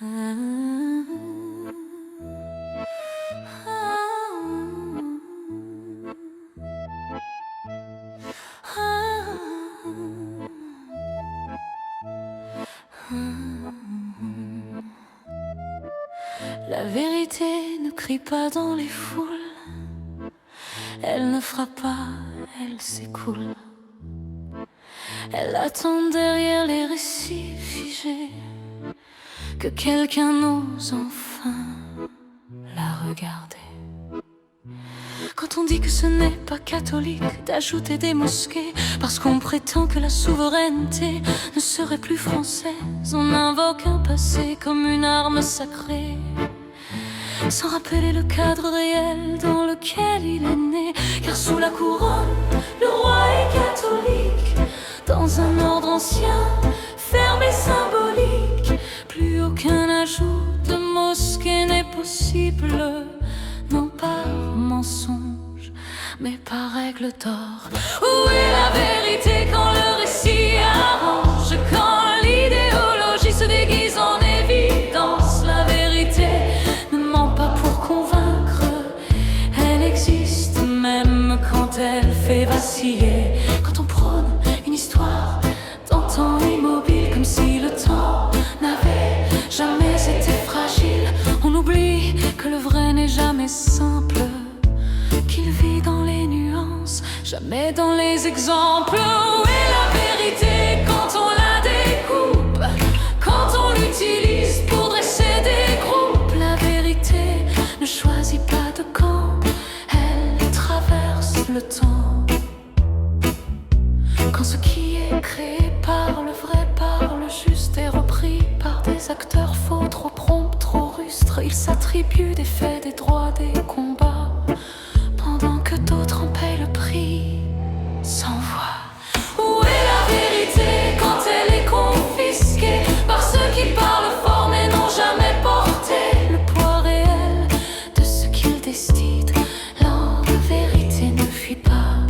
La vérité ne crie pas dans les foules, elle ne frappe pas, elle s'écoule. Elle attend derrière les récits figés, que quelqu'un ose enfin la regarder. Quand on dit que ce n'est pas catholique d'ajouter des mosquées, parce qu'on prétend que la souveraineté ne serait plus française, on invoque un passé comme une arme sacrée, sans rappeler le cadre réel dans lequel il est né. Car sous la couronne, le roi est catholique, dans un ordre ancien, ferme et symbolique. Plus aucun ajout de mosquée n'est possible, non par mensonge, mais par règle d'or. Où est la vérité quand le récit arrange, quand l'idéologie se déguise en évidence? La vérité ne ment pas pour convaincre, elle existe même quand elle fait vaciller. Quand on prône une histoire d'antan immobile, comme si le temps n'avait jamais été fragile, on oublie que le vrai n'est jamais simple, qu'il vit dans les nuances, jamais dans les exemples. Où est la vérité quand on la découpe, quand on l'utilise pour dresser des groupes? La vérité ne choisit pas de camp, elle traverse le temps. Quand ce qui est créé par le vrai, par le juste, est repris par des acteurs faux, trop prompts, trop rustres, ils s'attribuent des faits, des droits, des combats, pendant que d'autres en payent le prix sans voix. Où est la vérité quand elle est confisquée par ceux qui parlent fort mais n'ont jamais porté le poids réel de ce qu'ils décident? La vérité ne fuit pas,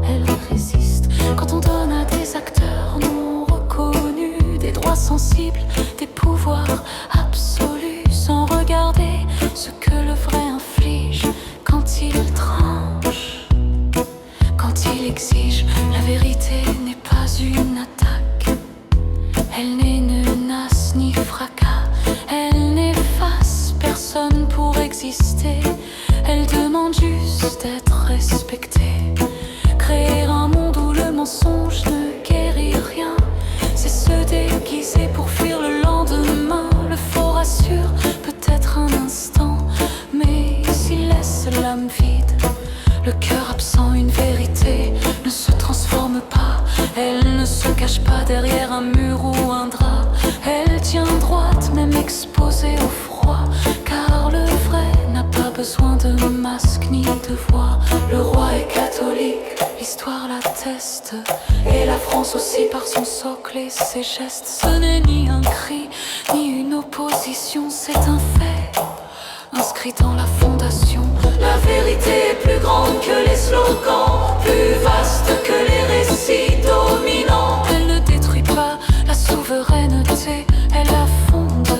elle résiste. Quand on donne à des acteurs non reconnus des droits sensibles, des pouvoirs absolus, sans regarder ce que le vrai inflige, quand il tranche, quand il exige, la vérité n'est pas une attaque, elle n'est ni menace ni fracas, elle n'efface personne pour exister, elle demande juste d'être respectée. Créer un monde où le mensonge ne guérit rien, c'est se déguiser pour fuir le lendemain. Le faux rassure peut-être un instant, mais s'il laisse l'âme vide, le cœur absent, une vérité ne se transforme pas, elle ne se cache pas derrière un mur ou un drap, elle tient droite même exposée au froid, car le vrai n'a pas besoin de masque ni de voix. Le roi est catholique, l'histoire l'atteste, et la France aussi par son socle et ses gestes. Ce n'est ni un cri, ni une opposition, c'est un fait inscrit dans la fondation. La vérité est plus grande que les slogans, plus vaste que les récits dominants. Elle ne détruit pas la souveraineté, elle la fonde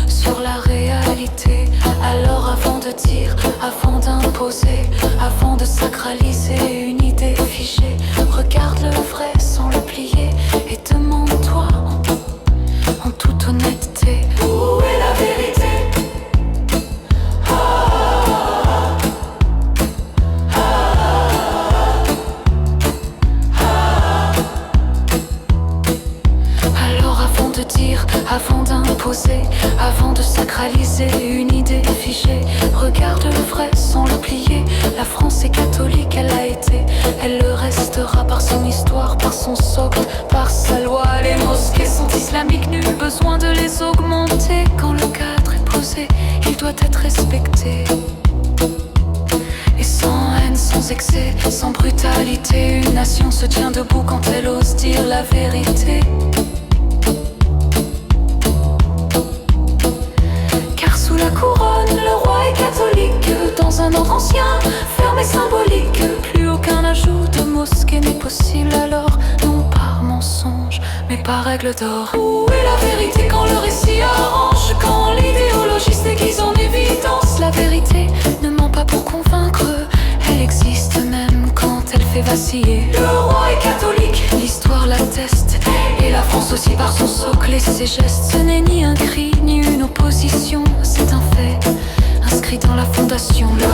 sur la réalité. Alors avant de dire, avant d'imposer, avant de sacraliser une idée figée, regarde le vrai sans le plier et demande-toi en toute honnêteté, où est la vérité? Avant d'imposer, avant de sacraliser une idée figée, regarde le vrai sans le plier. La France est catholique, elle a été, elle le restera par son histoire, par son socle, par sa loi. Les mosquées sont islamiques, nul besoin de les augmenter. Quand le cadre est posé, il doit être respecté. Et sans haine, sans excès, sans brutalité, une nation se tient debout quand elle ose dire la vérité. Sous la couronne, le roi est catholique, dans un ordre ancien, ferme et symbolique. Plus aucun ajout de mosquée n'est possible, alors non par mensonge, mais par règle d'or. Où est la vérité quand le récit arrange, quand vaciller. Le roi est catholique, l'histoire l'atteste, et la France aussi par son socle et ses gestes. Ce n'est ni un cri, ni une opposition, c'est un fait inscrit dans la fondation. Le